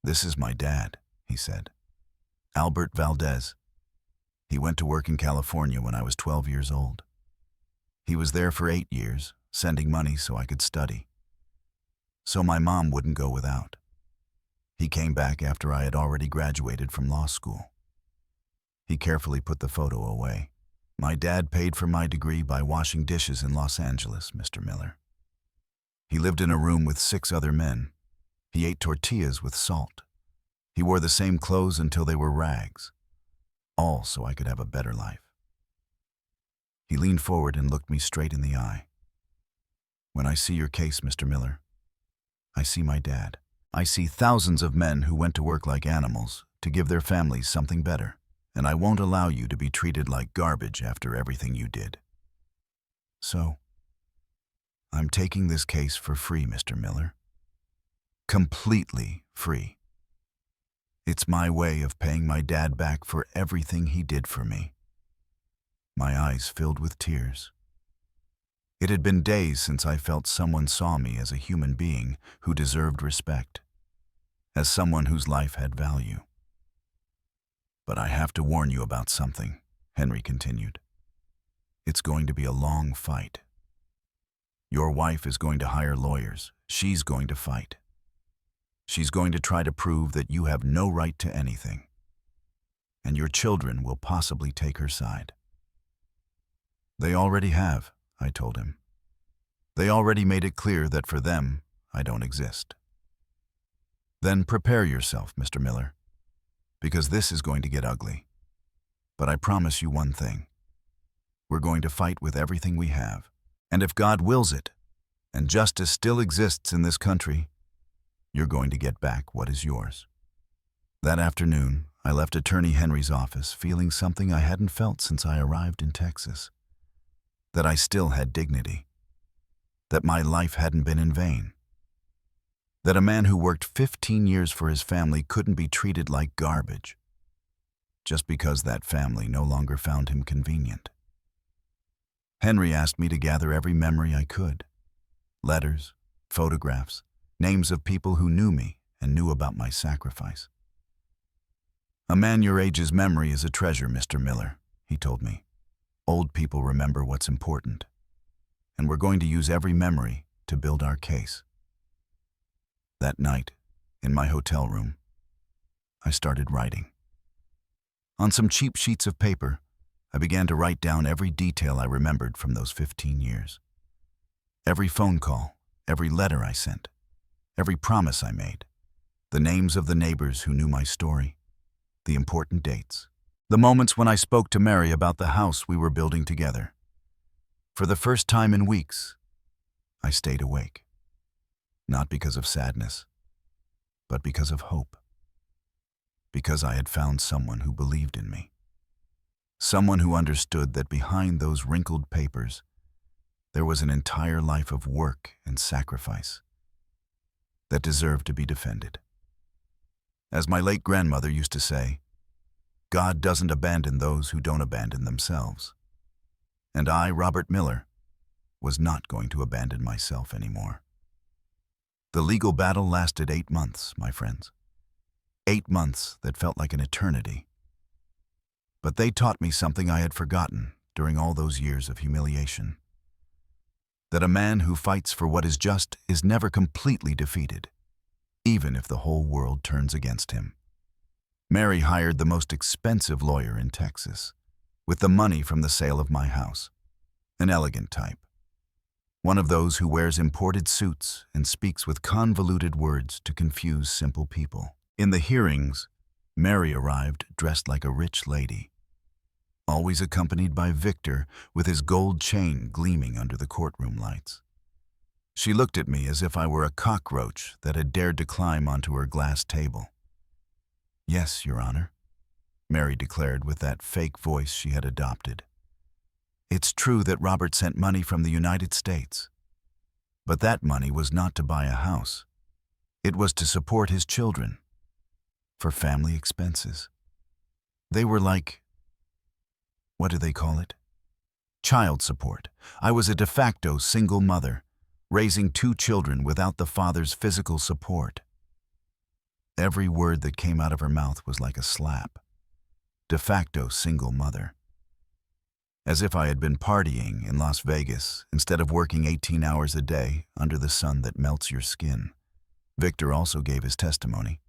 Speaker 1: This is my dad, he said. Albert Valdez. He went to work in California when I was 12 years old. He was there for 8 years, sending money so I could study. So my mom wouldn't go without. He came back after I had already graduated from law school. He carefully put the photo away. My dad paid for my degree by washing dishes in Los Angeles, Mr. Miller. He lived in a room with 6 other men. He ate tortillas with salt. He wore the same clothes until they were rags, all so I could have a better life. He leaned forward and looked me straight in the eye. When I see your case, Mr. Miller, I see my dad. I see thousands of men who went to work like animals to give their families something better, and I won't allow you to be treated like garbage after everything you did. So, I'm taking this case for free, Mr. Miller. Completely free. It's my way of paying my dad back for everything he did for me. My eyes filled with tears. It had been days since I felt someone saw me as a human being who deserved respect, as someone whose life had value. But I have to warn you about something, Henry continued. It's going to be a long fight. Your wife is going to hire lawyers. She's going to fight. She's going to try to prove that you have no right to anything. And your children will possibly take her side. They already have, I told him. They already made it clear that for them, I don't exist. Then prepare yourself, Mr. Miller, because this is going to get ugly. But I promise you one thing. We're going to fight with everything we have. And if God wills it, and justice still exists in this country, you're going to get back what is yours. That afternoon, I left Attorney Henry's office feeling something I hadn't felt since I arrived in Texas. That I still had dignity. That my life hadn't been in vain. That a man who worked 15 years for his family couldn't be treated like garbage, just because that family no longer found him convenient. Henry asked me to gather every memory I could. Letters, photographs, names of people who knew me and knew about my sacrifice. A man your age's memory is a treasure, Mr. Miller, he told me. Old people remember what's important, and we're going to use every memory to build our case. That night, in my hotel room, I started writing. On some cheap sheets of paper, I began to write down every detail I remembered from those 15 years. Every phone call, every letter I sent, every promise I made, the names of the neighbors who knew my story, the important dates, the moments when I spoke to Mary about the house we were building together. For the first time in weeks, I stayed awake. Not because of sadness, but because of hope. Because I had found someone who believed in me. Someone who understood that behind those wrinkled papers, there was an entire life of work and sacrifice that deserved to be defended. As my late grandmother used to say, God doesn't abandon those who don't abandon themselves. And I, Robert Miller, was not going to abandon myself anymore. The legal battle lasted 8 months, my friends. 8 months that felt like an eternity. But they taught me something I had forgotten during all those years of humiliation. That a man who fights for what is just is never completely defeated, even if the whole world turns against him. Mary hired the most expensive lawyer in Texas, with the money from the sale of my house. An elegant type. One of those who wears imported suits and speaks with convoluted words to confuse simple people. In the hearings, Mary arrived dressed like a rich lady, always accompanied by Victor with his gold chain gleaming under the courtroom lights. She looked at me as if I were a cockroach that had dared to climb onto her glass table. Yes, Your Honor, Mary declared with that fake voice she had adopted. It's true that Robert sent money from the United States, but that money was not to buy a house. It was to support his children, for family expenses. They were like, what do they call it? Child support. I was a de facto single mother, raising 2 children without the father's physical support. Every word that came out of her mouth was like a slap. De facto single mother. As if I had been partying in Las Vegas instead of working 18 hours a day under the sun that melts your skin. Victor also gave his testimony,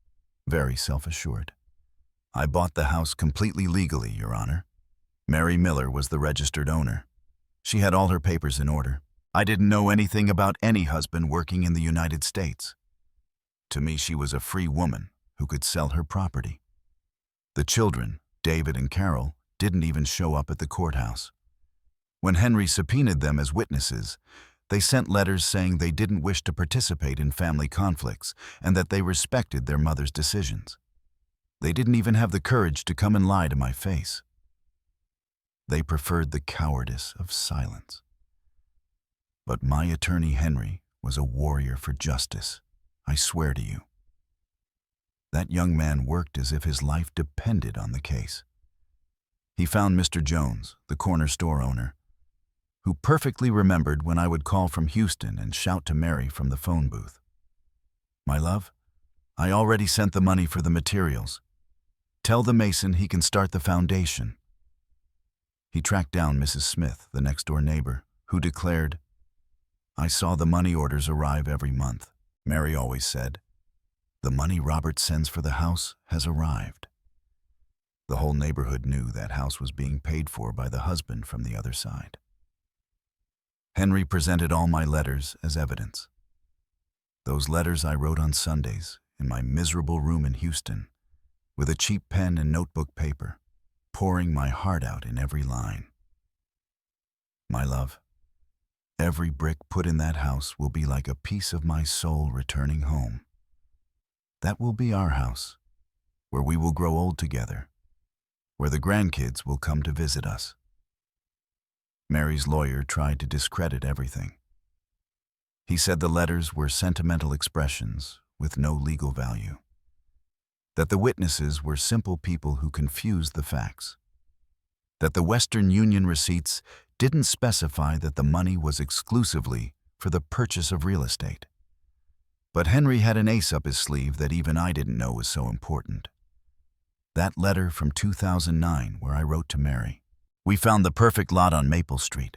Speaker 1: very self-assured. I bought the house completely legally, Your Honor. Mary Miller was the registered owner. She had all her papers in order. I didn't know anything about any husband working in the United States. To me, she was a free woman who could sell her property. The children, David and Carol, didn't even show up at the courthouse. When Henry subpoenaed them as witnesses, they sent letters saying they didn't wish to participate in family conflicts and that they respected their mother's decisions. They didn't even have the courage to come and lie to my face. They preferred the cowardice of silence. But my attorney Henry was a warrior for justice, I swear to you. That young man worked as if his life depended on the case. He found Mr. Jones, the corner store owner, who perfectly remembered when I would call from Houston and shout to Mary from the phone booth. My love, I already sent the money for the materials. Tell the mason he can start the foundation. He tracked down Mrs. Smith, the next-door neighbor, who declared, I saw the money orders arrive every month. Mary always said, the money Robert sends for the house has arrived. The whole neighborhood knew that house was being paid for by the husband from the other side. Henry presented all my letters as evidence. Those letters I wrote on Sundays in my miserable room in Houston, with a cheap pen and notebook paper, pouring my heart out in every line. My love, every brick put in that house will be like a piece of my soul returning home. That will be our house, where we will grow old together, where the grandkids will come to visit us. Mary's lawyer tried to discredit everything. He said the letters were sentimental expressions with no legal value, that the witnesses were simple people who confused the facts, that the Western Union receipts didn't specify that the money was exclusively for the purchase of real estate. But Henry had an ace up his sleeve that even I didn't know was so important. That letter from 2009 where I wrote to Mary, we found the perfect lot on Maple Street.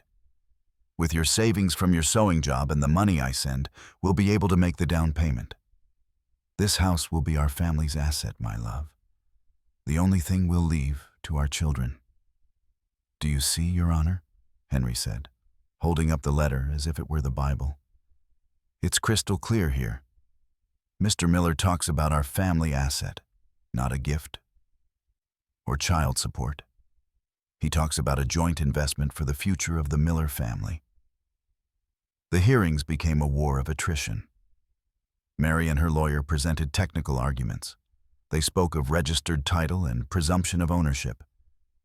Speaker 1: With your savings from your sewing job and the money I send, we'll be able to make the down payment. This house will be our family's asset, my love. The only thing we'll leave to our children. "Do you see, Your Honor?" Henry said, holding up the letter as if it were the Bible. "It's crystal clear here. Mr. Miller talks about our family asset, not a gift or child support. He talks about a joint investment for the future of the Miller family." The hearings became a war of attrition. Mary and her lawyer presented technical arguments. They spoke of registered title and presumption of ownership.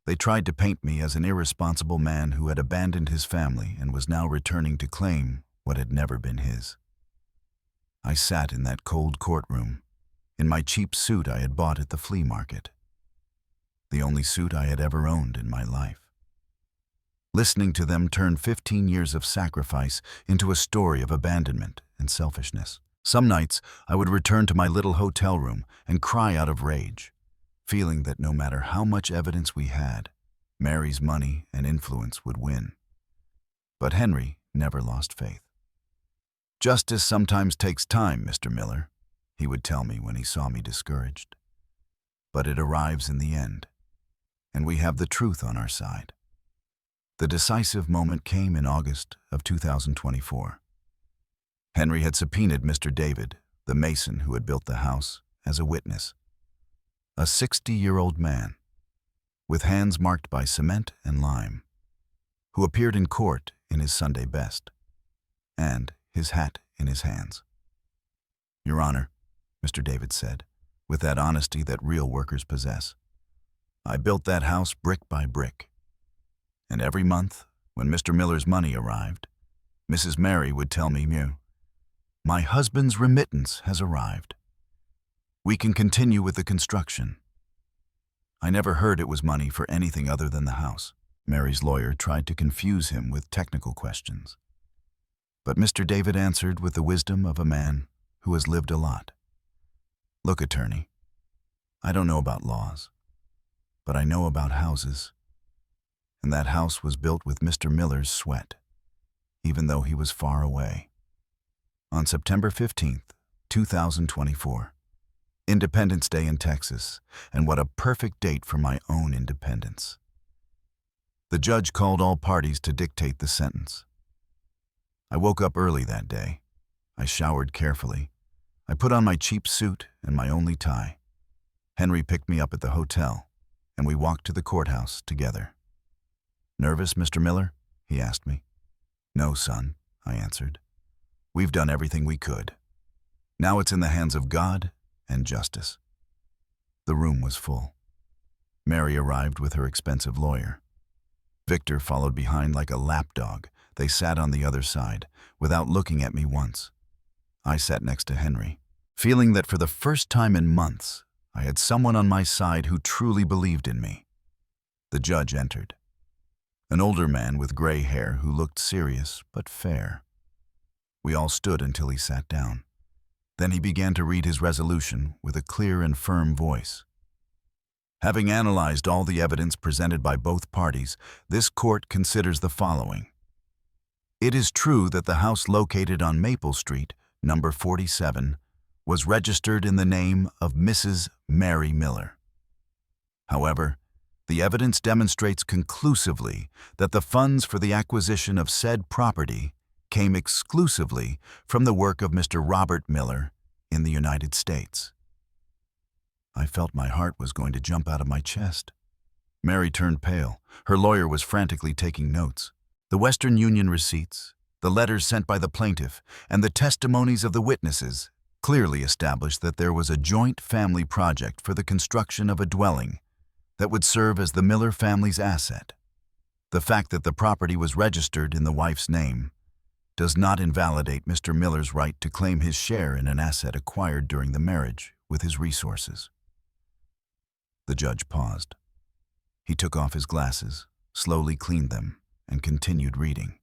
Speaker 1: They tried to paint me as an irresponsible man who had abandoned his family and was now returning to claim what had never been his. I sat in that cold courtroom, in my cheap suit I had bought at the flea market, the only suit I had ever owned in my life. Listening to them turned 15 years of sacrifice into a story of abandonment and selfishness. Some nights, I would return to my little hotel room and cry out of rage, feeling that no matter how much evidence we had, Mary's money and influence would win. But Henry never lost faith. "Justice sometimes takes time, Mr. Miller," he would tell me when he saw me discouraged. "But it arrives in the end, and we have the truth on our side." The decisive moment came in August of 2024. Henry had subpoenaed Mr. David, the mason who had built the house, as a witness. A 60-year-old man, with hands marked by cement and lime, who appeared in court in his Sunday best, and his hat in his hands. "Your Honor," Mr. David said, with that honesty that real workers possess, "I built that house brick by brick. And every month, when Mr. Miller's money arrived, Mrs. Mary would tell me, 'My husband's remittance has arrived. We can continue with the construction.' I never heard it was money for anything other than the house." Mary's lawyer tried to confuse him with technical questions. But Mr. David answered with the wisdom of a man who has lived a lot. "Look, attorney, I don't know about laws, but I know about houses. And that house was built with Mr. Miller's sweat, even though he was far away." On September 15th, 2024, Independence Day in Texas, and what a perfect date for my own independence. The judge called all parties to dictate the sentence. I woke up early that day. I showered carefully. I put on my cheap suit and my only tie. Henry picked me up at the hotel, and we walked to the courthouse together. "Nervous, Mr. Miller?" he asked me. "No, son," I answered. "We've done everything we could. Now it's in the hands of God and justice." The room was full. Mary arrived with her expensive lawyer. Victor followed behind like a lapdog. They sat on the other side, without looking at me once. I sat next to Henry, feeling that for the first time in months, I had someone on my side who truly believed in me. The judge entered. An older man with gray hair who looked serious but fair. We all stood until he sat down. Then he began to read his resolution with a clear and firm voice. "Having analyzed all the evidence presented by both parties, this court considers the following. It is true that the house located on Maple Street, number 47, was registered in the name of Mrs. Mary Miller. However, the evidence demonstrates conclusively that the funds for the acquisition of said property came exclusively from the work of Mr. Robert Miller in the United States." I felt my heart was going to jump out of my chest. Mary turned pale. Her lawyer was frantically taking notes. The Western Union receipts, the letters sent by the plaintiff, and the testimonies of the witnesses clearly established that there was a joint family project for the construction of a dwelling that would serve as the Miller family's asset. The fact that the property was registered in the wife's name does not invalidate Mr. Miller's right to claim his share in an asset acquired during the marriage with his resources. The judge paused. He took off his glasses, slowly cleaned them, and continued reading.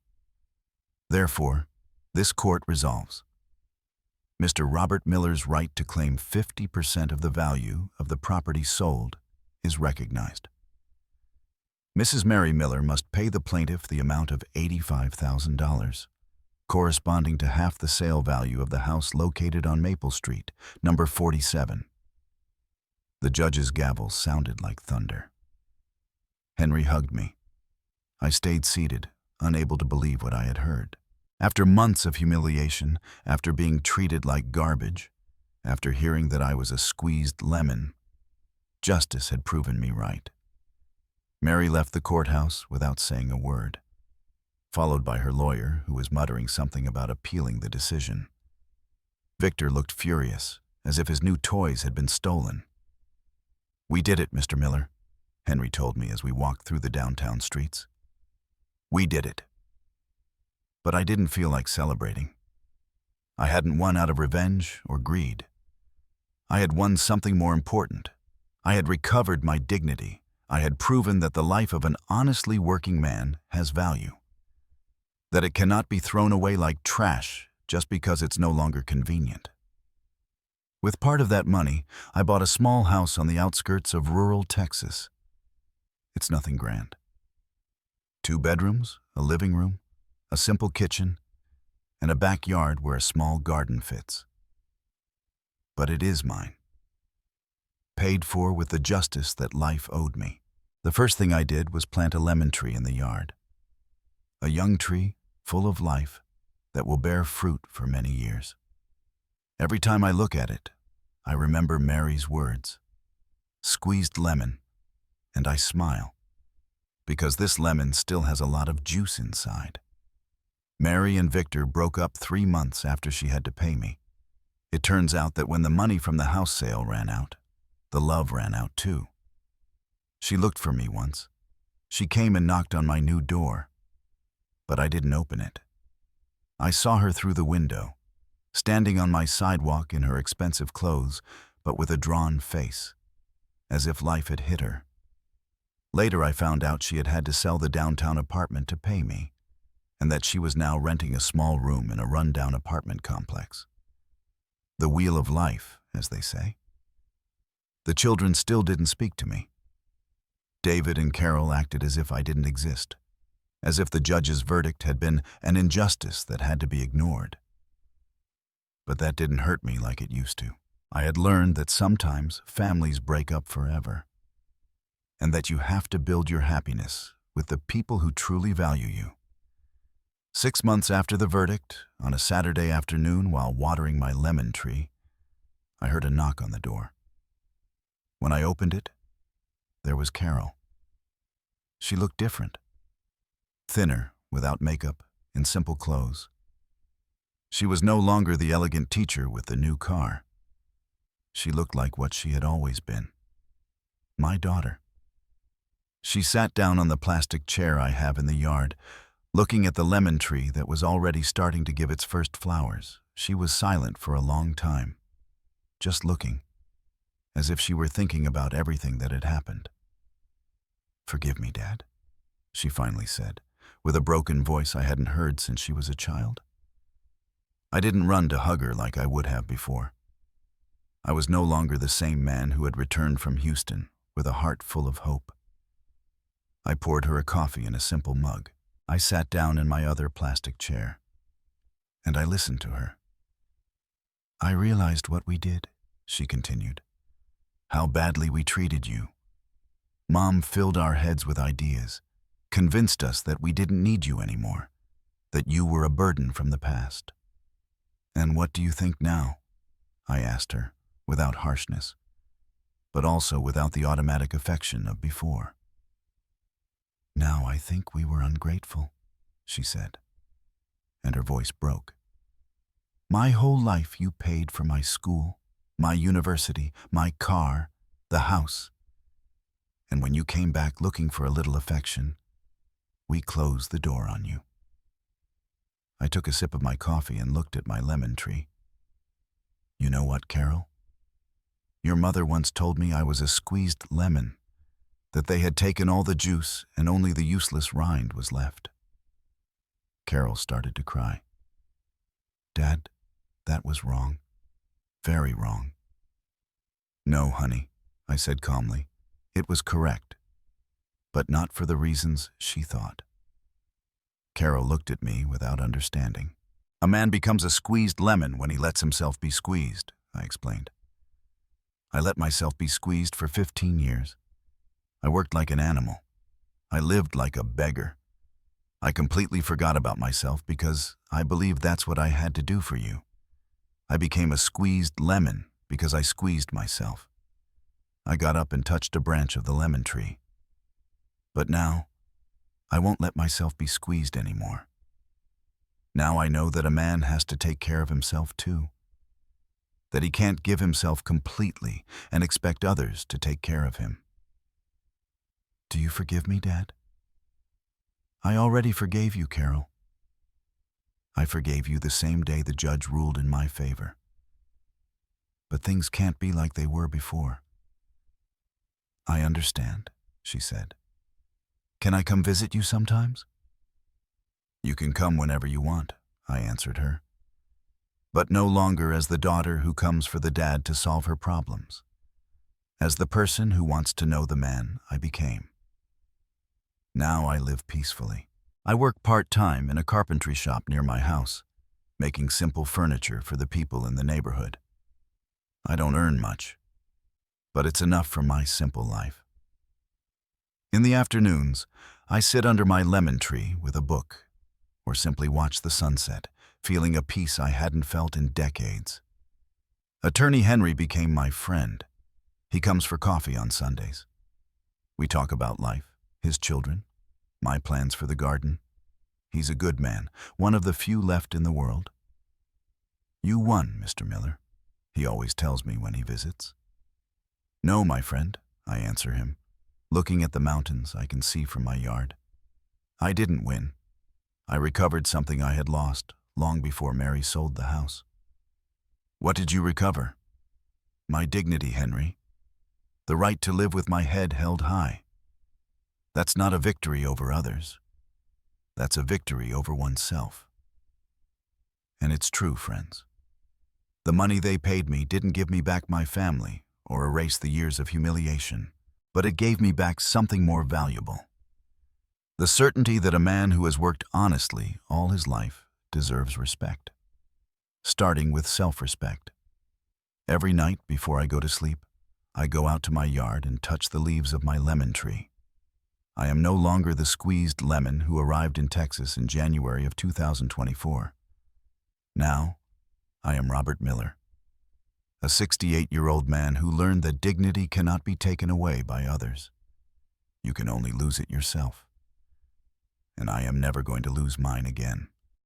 Speaker 1: "Therefore, this court resolves. Mr. Robert Miller's right to claim 50% of the value of the property sold is recognized. Mrs. Mary Miller must pay the plaintiff the amount of $85,000, corresponding to half the sale value of the house located on Maple Street, number 47. The judge's gavel sounded like thunder. Henry hugged me. I stayed seated, unable to believe what I had heard. After months of humiliation, after being treated like garbage, after hearing that I was a squeezed lemon, justice had proven me right. Mary left the courthouse without saying a word, followed by her lawyer, who was muttering something about appealing the decision. Victor looked furious, as if his new toys had been stolen. "We did it, Mr. Miller," Henry told me as we walked through the downtown streets. "We did it." But I didn't feel like celebrating. I hadn't won out of revenge or greed. I had won something more important. I had recovered my dignity. I had proven that the life of an honestly working man has value. That it cannot be thrown away like trash just because it's no longer convenient. With part of that money, I bought a small house on the outskirts of rural Texas. It's nothing grand. 2 bedrooms, a living room, a simple kitchen, and a backyard where a small garden fits. But it is mine. Paid for with the justice that life owed me. The first thing I did was plant a lemon tree in the yard. A young tree, full of life, that will bear fruit for many years. Every time I look at it, I remember Mary's words. Squeezed lemon, and I smile, because this lemon still has a lot of juice inside. Mary and Victor broke up 3 months after she had to pay me. It turns out that when the money from the house sale ran out, the love ran out too. She looked for me once. She came and knocked on my new door, but I didn't open it. I saw her through the window, standing on my sidewalk in her expensive clothes, but with a drawn face, as if life had hit her. Later I found out she had had to sell the downtown apartment to pay me, and that she was now renting a small room in a rundown apartment complex. The wheel of life, as they say. The children still didn't speak to me. David and Carol acted as if I didn't exist, as if the judge's verdict had been an injustice that had to be ignored. But that didn't hurt me like it used to. I had learned that sometimes families break up forever, and that you have to build your happiness with the people who truly value you. 6 months after the verdict, on a Saturday afternoon while watering my lemon tree, I heard a knock on the door. When I opened it, there was Carol. She looked different. Thinner, without makeup, in simple clothes. She was no longer the elegant teacher with the new car. She looked like what she had always been. My daughter. She sat down on the plastic chair I have in the yard, looking at the lemon tree that was already starting to give its first flowers. She was silent for a long time, just looking, as if she were thinking about everything that had happened. "Forgive me, Dad," she finally said, with a broken voice I hadn't heard since she was a child. I didn't run to hug her like I would have before. I was no longer the same man who had returned from Houston with a heart full of hope. I poured her a coffee in a simple mug. I sat down in my other plastic chair, and I listened to her. "I realized what we did," she continued. "How badly we treated you. Mom filled our heads with ideas, convinced us that we didn't need you anymore, that you were a burden from the past." "And what do you think now?" I asked her, without harshness, but also without the automatic affection of before. "Now I think we were ungrateful," she said, and her voice broke. "My whole life you paid for my school, my university, my car, the house. And when you came back looking for a little affection, we closed the door on you." I took a sip of my coffee and looked at my lemon tree. "You know what, Carol? Your mother once told me I was a squeezed lemon, that they had taken all the juice and only the useless rind was left." Carol started to cry. "Dad, that was wrong. Very wrong." "No, honey," I said calmly. "It was correct, but not for the reasons she thought." Carol looked at me without understanding. "A man becomes a squeezed lemon when he lets himself be squeezed," I explained. "I let myself be squeezed for 15 years. I worked like an animal. I lived like a beggar. I completely forgot about myself because I believed that's what I had to do for you. I became a squeezed lemon because I squeezed myself. I got up and touched a branch of the lemon tree. But now, I won't let myself be squeezed anymore. Now I know that a man has to take care of himself too. That he can't give himself completely and expect others to take care of him. Do you forgive me, Dad? I already forgave you, Carol. I forgave you the same day the judge ruled in my favor. But things can't be like they were before. I understand, she said. Can I come visit you sometimes? You can come whenever you want, I answered her. But no longer as the daughter who comes for the dad to solve her problems. As the person who wants to know the man I became. Now I live peacefully. I work part-time in a carpentry shop near my house, making simple furniture for the people in the neighborhood. I don't earn much, but it's enough for my simple life. In the afternoons, I sit under my lemon tree with a book, or simply watch the sunset, feeling a peace I hadn't felt in decades. Attorney Henry became my friend. He comes for coffee on Sundays. We talk about life, his children, my plans for the garden. He's a good man, one of the few left in the world. You won, Mr. Miller, he always tells me when he visits. No, my friend, I answer him, looking at the mountains I can see from my yard. I didn't win. I recovered something I had lost long before Mary sold the house. What did you recover? My dignity, Henry. The right to live with my head held high. That's not a victory over others. That's a victory over oneself. And it's true, friends. The money they paid me didn't give me back my family or erase the years of humiliation, but it gave me back something more valuable. The certainty that a man who has worked honestly all his life deserves respect. Starting with self-respect. Every night before I go to sleep, I go out to my yard and touch the leaves of my lemon tree. I am no longer the squeezed lemon who arrived in Texas in January of 2024. Now, I am Robert Miller, a 68-year-old man who learned that dignity cannot be taken away by others. You can only lose it yourself. And I am never going to lose mine again.